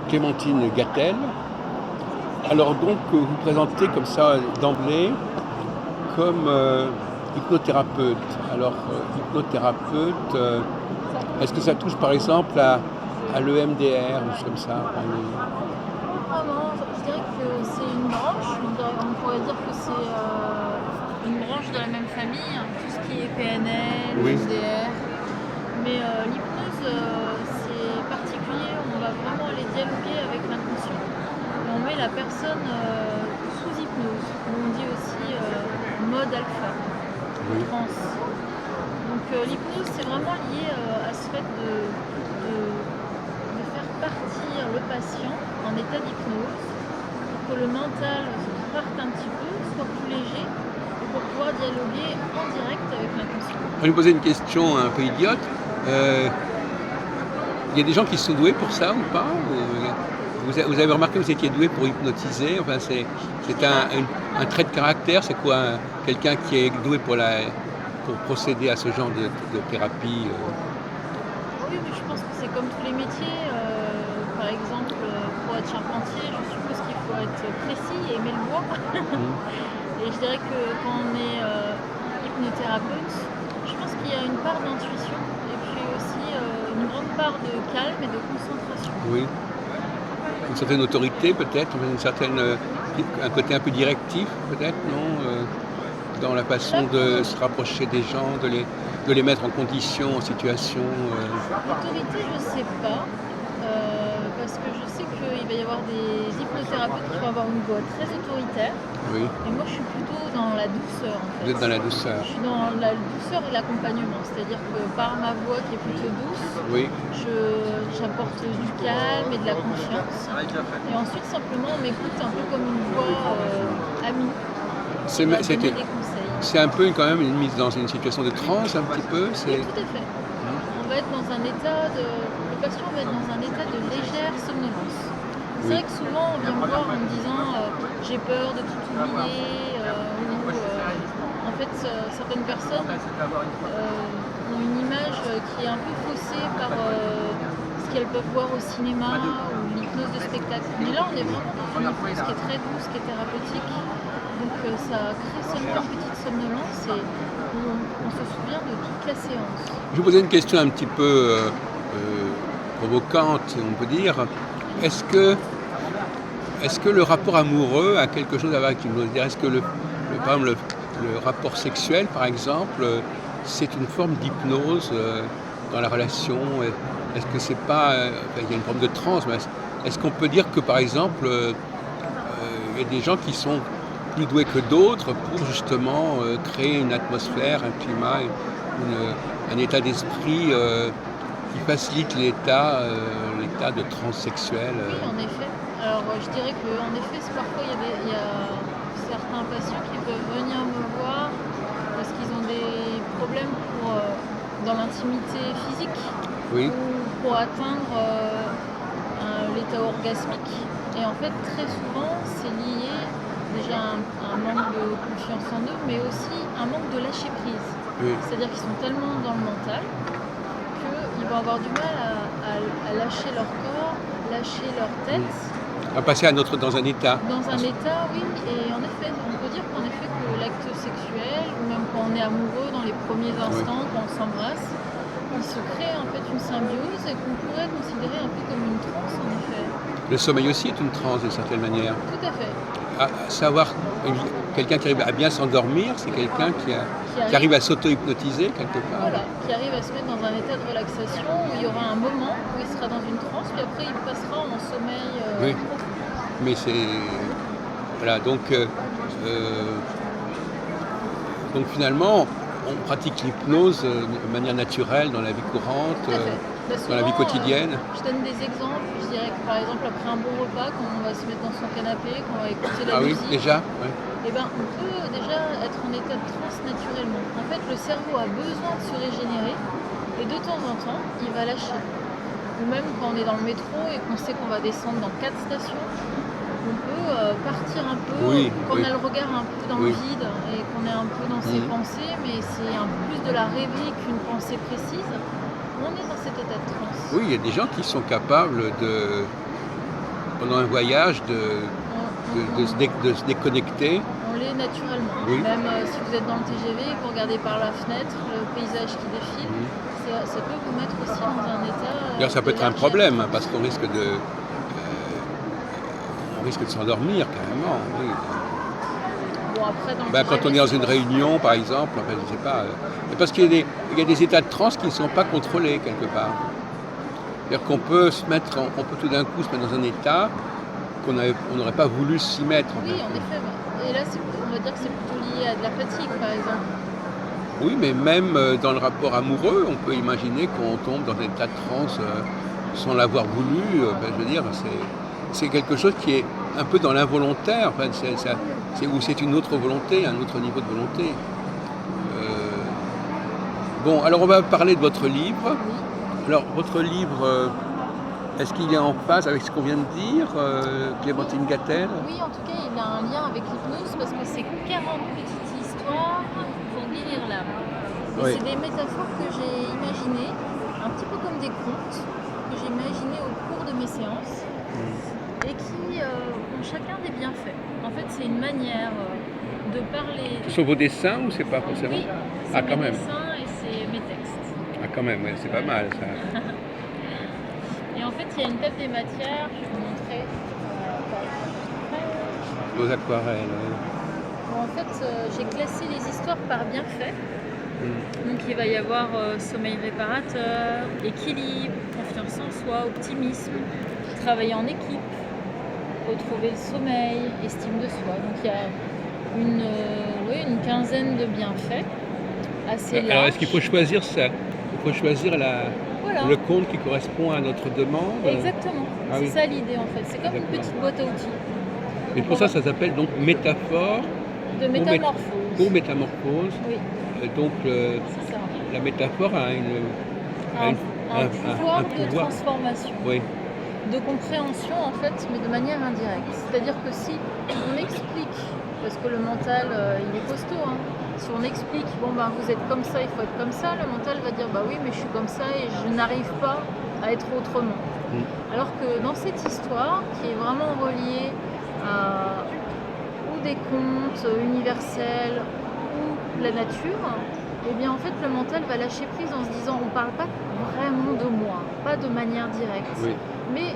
Clémentine Gattel. Alors donc, vous présentez comme ça d'emblée comme hypnothérapeute. Alors, hypnothérapeute, est-ce que ça touche par exemple à l'EMDR ou comme ça Ah non, je dirais que c'est une branche, on pourrait dire que c'est une branche de la même famille, hein, tout ce qui est PNL, Oui, EMDR. Mais l'hypnose, c'est particulier, on va vraiment aller dialoguer avec l'inconscient. Et on met la personne sous hypnose, on dit aussi mode alpha, oui, trans. Donc l'hypnose, c'est vraiment lié à ce fait de faire partir le patient en état d'hypnose pour que le mental parte un petit peu, soit plus léger, et pour pouvoir dialoguer en direct avec l'inconscient. je vais vous poser une question un peu idiote. Il y a des gens qui sont doués pour ça ou pas vous avez remarqué que vous étiez doué pour hypnotiser. Enfin, c'est un trait de caractère. C'est quoi quelqu'un qui est doué pour procéder à ce genre de thérapie Oui, mais je pense que c'est comme tous les métiers. Par exemple, pour être charpentier, je suppose qu'il faut être précis et aimer le bois. Et je dirais que quand on est hypnothérapeute, je pense qu'il y a une part d'intuition et puis aussi une grande part de calme et de concentration. Oui. Une certaine autorité peut-être, un côté un peu directif peut-être, non dans la façon de se rapprocher des gens, de les mettre en condition, en situation. L'autorité, je sais pas, parce que je sais qu'il va y avoir des hypnothérapeutes qui vont avoir une voix très autoritaire, Oui, et moi je suis plutôt dans la douceur en vous fait. êtes dans la douceur. Je suis dans la douceur et l'accompagnement, c'est-à-dire que par ma voix qui est plutôt douce, Oui, j'apporte du calme et de la confiance. Et ensuite, simplement, on m'écoute un peu comme une voix amie qui va donner des conseils. c'est un peu quand même une mise dans une situation de transe un petit peu. Oui, tout à fait. On va être dans un état de... Le patient va être dans un état de légère somnolence. C'est Oui, vrai que souvent, on vient me voir en me disant j'ai peur de tout oublier, en fait, certaines personnes ont une image qui est un peu faussée par ce qu'elles peuvent voir au cinéma ou l'hypnose de spectacle. Mais là, on est vraiment dans une hypnose qui est très douce, qui est thérapeutique. Donc ça crée seulement une petite somnolence et on se souvient de toute la séance. je vous posais une question un petit peu provocante, si on peut dire. Est-ce que, est-ce que le rapport amoureux a quelque chose à voir avec l'hypnose? Est-ce que par exemple, le rapport sexuel, par exemple, c'est une forme d'hypnose dans la relation? Est-ce que c'est pas, enfin, il y a une forme de transe, mais est-ce qu'on peut dire que, par exemple, il y a des gens qui sont plus doués que d'autres pour justement créer une atmosphère, un climat, un état d'esprit qui facilite l'état de transe sexuelle. Oui, en effet. Alors je dirais qu'en effet, parfois il y a certains patients qui peuvent venir me voir parce qu'ils ont des problèmes dans l'intimité physique Oui, ou pour atteindre l'état orgasmique. Et en fait, très souvent, c'est lié déjà à un manque de confiance en eux, mais aussi un manque de lâcher prise. oui. C'est-à-dire qu'ils sont tellement dans le mental qu'ils vont avoir du mal à lâcher leur corps, lâcher leur tête. À passer dans un état. Dans un état, oui, et en effet, on peut dire qu'en effet que l'acte sexuel, ou même quand on est amoureux dans les premiers instants, quand on s'embrasse, il se crée en fait une symbiose et qu'on pourrait considérer un peu comme une transe en effet. Le sommeil aussi est une transe d'une certaine manière. Tout à fait. À savoir, quelqu'un qui arrive à bien s'endormir, c'est quelqu'un qui arrive à s'auto-hypnotiser quelque part. Voilà, qui arrive à se mettre dans un état de relaxation où il y aura un moment où il sera dans une transe, puis après il passera en sommeil Oui. profond. Mais c'est. Voilà, donc finalement, on pratique l'hypnose de manière naturelle dans la vie courante, Tout à fait. Bah, dans la vie souvent, quotidienne. je donne des exemples. Je dirais que par exemple, après un bon repas, quand on va se mettre dans son canapé, qu'on va écouter la Ah oui, musique, déjà ouais. eh ben, on peut déjà être en état de transe naturellement. En fait, le cerveau a besoin de se régénérer et de temps en temps, il va lâcher. Ou même quand on est dans le métro et qu'on sait qu'on va descendre dans 4 stations, on peut partir un peu, Oui, qu'on oui. a le regard un peu dans Oui. le vide et qu'on est un peu dans ses pensées, mais c'est un peu plus de la rêverie qu'une pensée précise. On est dans cet état de transe. Oui, il y a des gens qui sont capables pendant un voyage de se déconnecter. On l'est naturellement. Oui. Même si vous êtes dans le TGV et que vous regardez par la fenêtre le paysage qui défile, ça peut vous mettre aussi dans un état. D'ailleurs, ça peut être un problème, hein, parce qu'on risque de s'endormir carrément. Oui. Bon, après, dans le Quand on est dans une réunion, par exemple, enfin, je ne sais pas. Parce qu'il y a des états de transe qui ne sont pas contrôlés quelque part. C'est-à-dire qu'on peut on peut tout d'un coup se mettre dans un état on n'aurait pas voulu s'y mettre. Oui, en effet. Et là, on va dire que c'est plutôt lié à de la fatigue, par exemple. Oui, mais même dans le rapport amoureux, on peut imaginer qu'on tombe dans un état de transe sans l'avoir voulu. Je veux dire, c'est quelque chose qui est un peu dans l'involontaire. Enfin, c'est une autre volonté, un autre niveau de volonté. Bon, alors on va parler de votre livre. Oui. Alors, votre livre, est-ce qu'il est en phase avec ce qu'on vient de dire, Clémentine Gattel? Oui, en tout cas, il a un lien avec l'hypnose parce que c'est 40 petites histoires pour guérir l'âme. Et Oui. c'est des métaphores que j'ai imaginées, un petit peu comme des contes, que j'ai imaginés au cours de mes séances et qui ont chacun des bienfaits. En fait, c'est une manière de parler. Ce sont vos dessins ou c'est pas forcément? Oui, c'est mes dessins et c'est mes textes. Ah, quand même, ouais, c'est pas mal ça. Et en fait, il y a une table des matières, je vais vous montrer. Vos aquarelles. Bon, en fait, j'ai classé les histoires par bienfait. Donc il va y avoir sommeil réparateur, équilibre, confiance en soi, optimisme, travailler en équipe, retrouver le sommeil, estime de soi. Donc il y a une quinzaine de bienfaits assez larges. Alors est-ce qu'il faut choisir ça? Il faut choisir Voilà. le conte qui correspond à notre demande? Exactement, Ah, c'est oui. ça l'idée en fait. C'est comme une petite boîte à outils. Et pour ça s'appelle donc métaphore De métamorphose. pour métamorphose. Oui, Donc c'est ça. la métaphore a Un pouvoir de transformation. Oui. De compréhension en fait, mais de manière indirecte. C'est-à-dire que si on explique, parce que le mental il est costaud, hein, si on explique, vous êtes comme ça, il faut être comme ça, le mental va dire oui mais je suis comme ça et je n'arrive pas à être autrement. Alors que dans cette histoire, qui est vraiment reliée à ou des contes universels ou la nature, eh bien en fait le mental va lâcher prise en se disant on parle pas vraiment de moi, pas de manière directe. Oui. Mais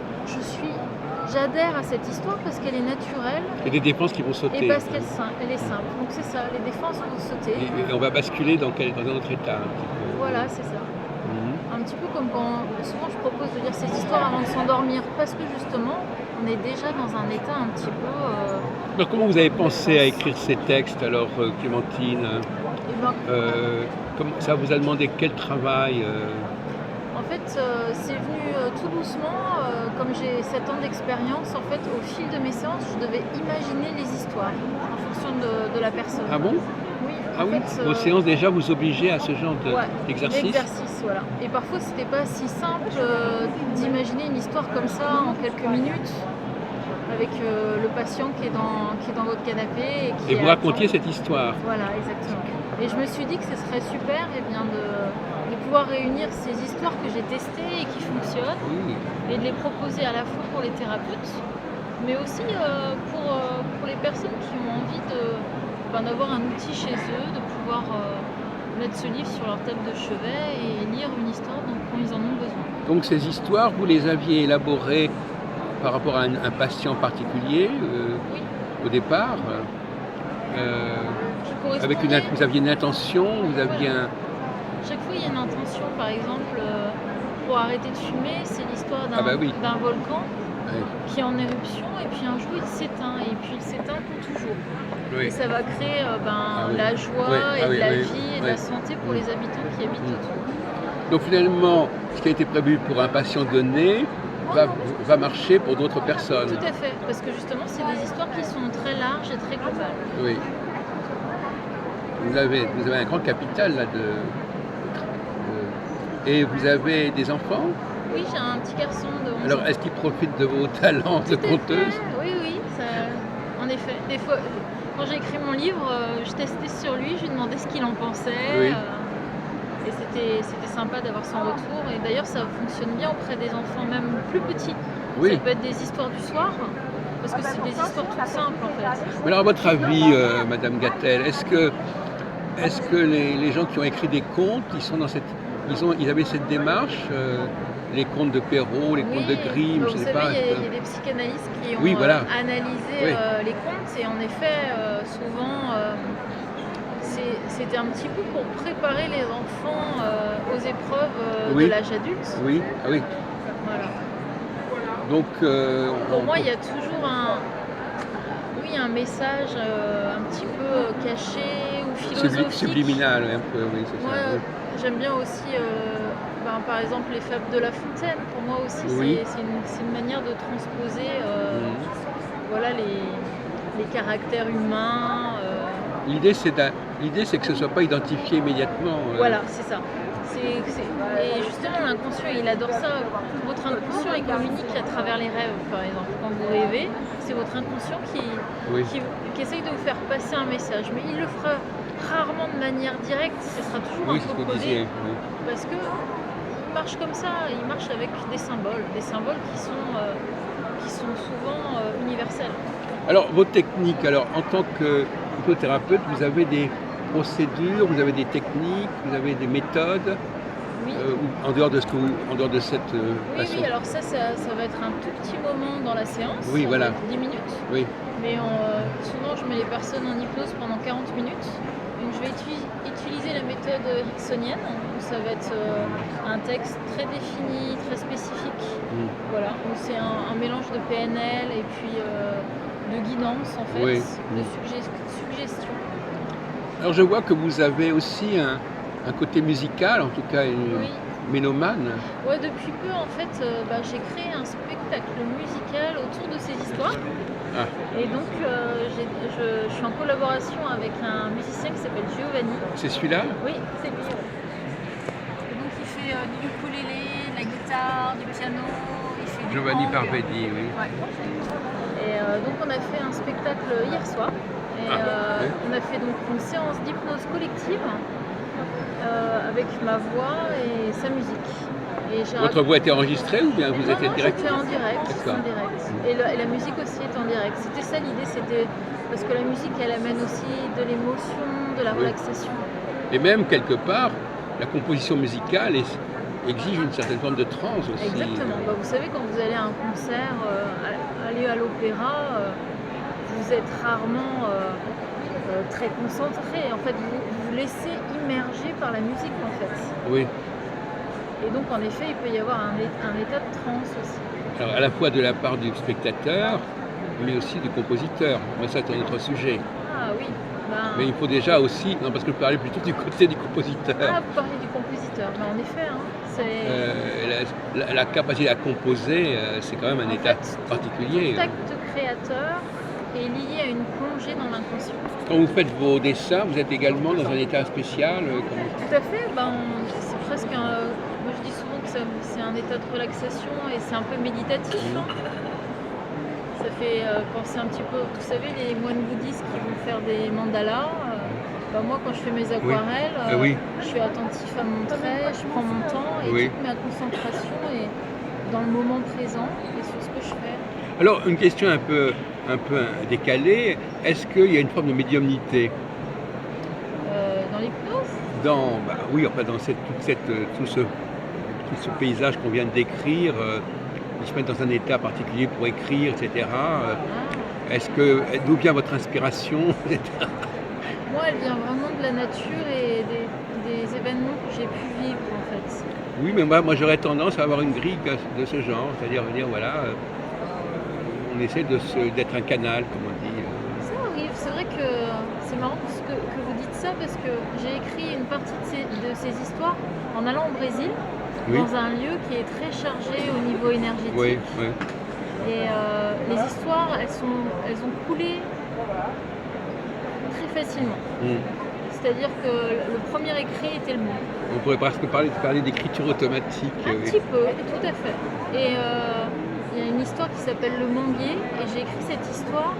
j'adhère à cette histoire parce qu'elle est naturelle. Il y a des défenses qui vont sauter. Et parce qu'elle est simple. Donc c'est ça, les défenses vont sauter. Et on va basculer dans un autre état un petit peu. Voilà, c'est ça. Un petit peu comme quand souvent je propose de lire ces histoires avant de s'endormir, parce que justement on est déjà dans un état un petit peu. Alors comment vous avez pensé à écrire ces textes alors, Clémentine? Ça vous a demandé quel travail? En fait, c'est venu tout doucement. Comme j'ai 7 ans d'expérience, en fait, au fil de mes séances, je devais imaginer les histoires en fonction de la personne. Ah bon? Oui. Ah oui, vos séances déjà vous obligez à ce genre d'exercice? D'exercice, voilà. Et parfois, c'était pas si simple d'imaginer une histoire comme ça en quelques minutes avec le patient qui est dans votre canapé. Et vous racontiez cette histoire? Voilà, exactement. Et je me suis dit que ce serait super de pouvoir réunir ces histoires que j'ai testées et qui fonctionnent et de les proposer à la fois pour les thérapeutes, mais aussi pour les personnes qui ont envie d'avoir un outil chez eux, de pouvoir mettre ce livre sur leur table de chevet et lire une histoire quand ils en ont besoin. Donc ces histoires, vous les aviez élaborées par rapport à un patient particulier Oui. Au départ vous aviez une intention, vous aviez Chaque fois il y a une intention, par exemple pour arrêter de fumer, c'est l'histoire d'un volcan qui est en éruption et puis un jour il s'éteint et puis il s'éteint pour toujours. Et ça va créer la joie et de la vie et de la santé pour les habitants qui habitent autour. Donc finalement, ce qui a été prévu pour un patient donné va marcher pour d'autres personnes. Tout à fait, parce que justement c'est des histoires qui sont très larges et très globales. Oui. Vous avez un grand capital là et vous avez des enfants? Oui, j'ai un petit garçon de 11 ans. Alors est-ce qu'il profite de vos talents de conteuse? Oui, en effet. Des fois, quand j'ai écrit mon livre, je testais sur lui, je lui demandais ce qu'il en pensait. Et c'était sympa d'avoir son retour. Et d'ailleurs, ça fonctionne bien auprès des enfants, même plus petits. Oui. Ça peut être des histoires du soir, parce que c'est des histoires toutes simples en fait. Mais alors, à votre avis, Madame Gattel, est-ce que les gens qui ont écrit des contes, ils sont dans ils avaient cette démarche, les contes de Perrault, les contes de Oui, Grimm, bah, je vous sais savez, pas. il y a des psychanalystes qui Oui, ont voilà. analysé Oui, les contes et en effet, souvent, c'était un petit peu pour préparer les enfants aux épreuves de oui, l'âge adulte. oui, ah oui. Voilà. Donc, Pour moi, il y a toujours oui, un message un petit peu caché ou philosophique. subliminal, ouais, un peu, oui, c'est Moi, ça. Oui. j'aime bien aussi, par exemple, les fables de La Fontaine. Pour moi aussi, Oui. c'est une manière de transposer Mhm. voilà, les caractères humains. L'idée, c'est que ce ne soit pas identifié immédiatement. Voilà, c'est ça. Et justement, l'inconscient, il adore ça. Votre inconscient, il communique à travers les rêves, par exemple. Quand vous rêvez, c'est votre inconscient Oui, qui essaye de vous faire passer un message. Mais il le fera rarement de manière directe, ce sera toujours un oui, c'est ce peu que vous codé. disiez. Oui. Parce que il marche comme ça, il marche avec des symboles qui sont souvent universels. Alors, vos techniques, alors, en tant que hypnothérapeute, vous avez des procédures, vous avez des techniques, vous avez des méthodes, Oui, ou en dehors de cette façon. oui, alors ça va être un tout petit moment dans la séance, Oui, ça va voilà. être 10 minutes, Oui, mais souvent je mets les personnes en hypnose pendant 40 minutes. Donc je vais utiliser la méthode ericksonienne, où ça va être un texte très défini, très spécifique, mm, voilà, où c'est un mélange de PNL et puis de guidance en fait, oui. de Mm. suggestion. Alors, je vois que vous avez aussi un côté musical, en tout cas, une Oui. mélomane. Ouais, depuis peu, en fait, j'ai créé un spectacle musical autour de ces histoires. Ah, Et donc, je suis en collaboration avec un musicien qui s'appelle Giovanni. c'est celui-là? Oui, c'est lui. Et donc, il fait du ukulélé, de la guitare, du piano, il fait du Giovanni hang. Parvedi, oui. Ouais. Et donc, on a fait un spectacle hier soir. Et Ah, oui. on a fait donc une séance d'hypnose collective avec ma voix et sa musique. Et j'ai Votre voix était enregistrée ou bien vous Non, êtes non, direct? j'étais en direct, D'accord. en direct. Et la musique aussi est en direct. C'était ça l'idée, c'était parce que la musique, elle amène aussi de l'émotion, de la Oui. relaxation. Et même, quelque part, la composition musicale exige une certaine forme de transe aussi. Exactement. Bah, vous savez, quand vous allez à un concert, aller à l'opéra, vous êtes rarement très concentré. En fait, vous vous laissez immerger par la musique, en fait. Oui. Et donc, en effet, il peut y avoir un état de transe aussi. Alors, à la fois de la part du spectateur, mais aussi du compositeur. Mais ça, c'est un autre sujet. Ah oui, Mais il faut déjà aussi... Non, parce que je parlais plutôt du côté du compositeur. vous parlez du compositeur. Mais en effet, hein, c'est... La capacité à composer, c'est quand même un En état fait, particulier. tout acte créateur est lié à une plongée dans l'inconscient. Quand vous faites vos dessins, vous êtes également dans un état spécial. Tout à fait, c'est presque un... Moi je dis souvent que c'est un état de relaxation et c'est un peu méditatif. Hein. Ça fait penser un petit peu, vous savez, les moines bouddhistes qui vont faire des mandalas. Moi quand je fais mes aquarelles, Oui. je suis attentif à mon trait, je prends mon temps et Oui. toute ma concentration est dans le moment présent et sur ce que je fais. Alors, une question un peu décalée, est-ce qu'il y a une forme de médiumnité Dans l'hypnose, oui, enfin, dans tout ce paysage qu'on vient de décrire, ils se mettent dans un état particulier pour écrire, etc. D'où vient votre inspiration? moi elle vient vraiment de la nature et des événements que j'ai pu vivre en fait. Oui, mais moi j'aurais tendance à avoir une grille de ce genre, c'est-à-dire dire, voilà, on essaie d'être un canal, comme on dit. Ça arrive, c'est vrai que c'est marrant que vous dites ça parce que j'ai écrit une partie de ces histoires en allant au Brésil, Oui. dans un lieu qui est très chargé au niveau énergétique. Oui, oui. Et les histoires, elles ont coulé très facilement. C'est-à-dire que le premier écrit était le bon. On pourrait presque parler d'écriture automatique. Un petit peu, tout à fait. Et il y a une histoire qui s'appelle Le Manguier, et j'ai écrit cette histoire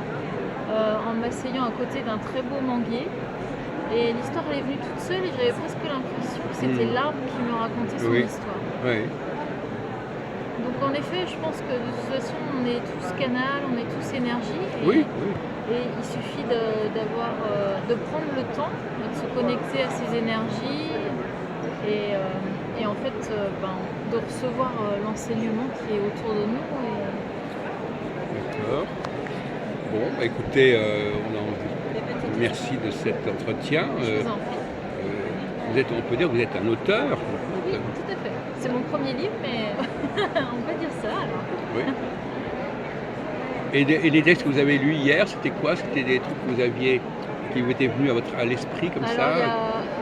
en m'asseyant à côté d'un très beau manguier. Et l'histoire elle est venue toute seule et j'avais presque l'impression que c'était l'arbre qui me racontait son histoire. Oui. Donc en en effet, je pense que de toute façon, on est tous canal, on est tous énergie. Oui, Et il suffit de prendre le temps de se connecter à ces énergies et en fait de recevoir l'enseignement qui est autour de nous. d'accord. Bon, bah, écoutez, merci de cet entretien. Je vous en prie. On peut dire que vous êtes un auteur. Oui, tout à fait. C'est mon premier livre, mais on peut dire ça alors. Oui. Et les textes que vous avez lus hier, c'était quoi? C'était des trucs qui vous étaient venus à l'esprit comme Alors, ça?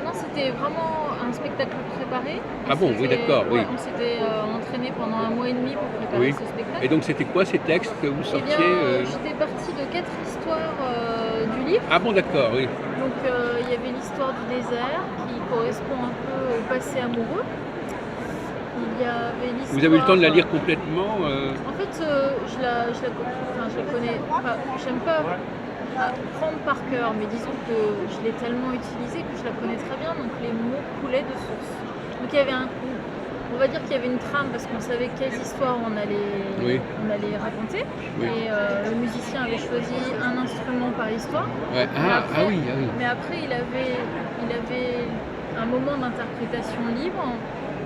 non, c'était vraiment un spectacle préparé. Ah bon, oui, d'accord, oui. On s'était entraîné pendant 1 mois et demi pour préparer Oui. ce spectacle. Et donc c'était quoi ces textes que vous Eh sortiez? bien, j'étais partie de 4 histoires du livre. Ah bon, d'accord, oui. Donc, il y avait l'histoire du désert qui correspond un peu au passé amoureux. Il y avait l'histoire. Vous avez eu le temps de la lire complètement? En fait, je la connais. Enfin, j'aime pas apprendre par cœur, mais disons que je l'ai tellement utilisée que je la connais très bien, donc les mots coulaient de source. Donc il y avait on va dire qu'il y avait une trame parce qu'on savait quelles histoires on allait raconter. Oui. Et le musicien avait choisi un instrument par histoire. Ouais. Ah oui, ah oui. Mais après, il avait un moment d'interprétation libre.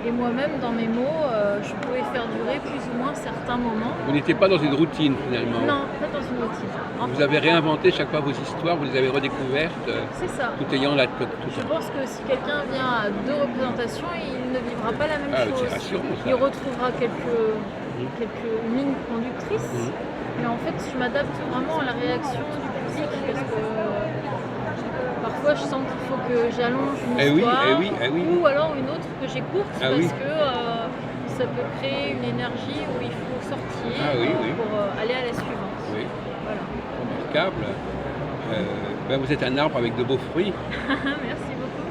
Et moi-même, dans mes mots, je pouvais faire durer plus ou moins certains moments. Vous n'étiez pas dans une routine finalement. Non, pas dans une routine. Vous avez réinventé chaque fois vos histoires, vous les avez redécouvertes, C'est ça. tout ayant tout Je pense que si quelqu'un vient à 2 représentations, il ne vivra pas la même chose. C'est rassurant ça. Il retrouvera quelques lignes conductrices. Mais en fait, je m'adapte vraiment à la réaction du public parce que parfois je sens qu'il faut que j'allonge une histoire ou alors une autre que j'écourte parce que ça peut créer une énergie où il faut sortir pour aller à la suivante. Oui. Voilà. Remarquable. Vous êtes un arbre avec de beaux fruits. Merci beaucoup.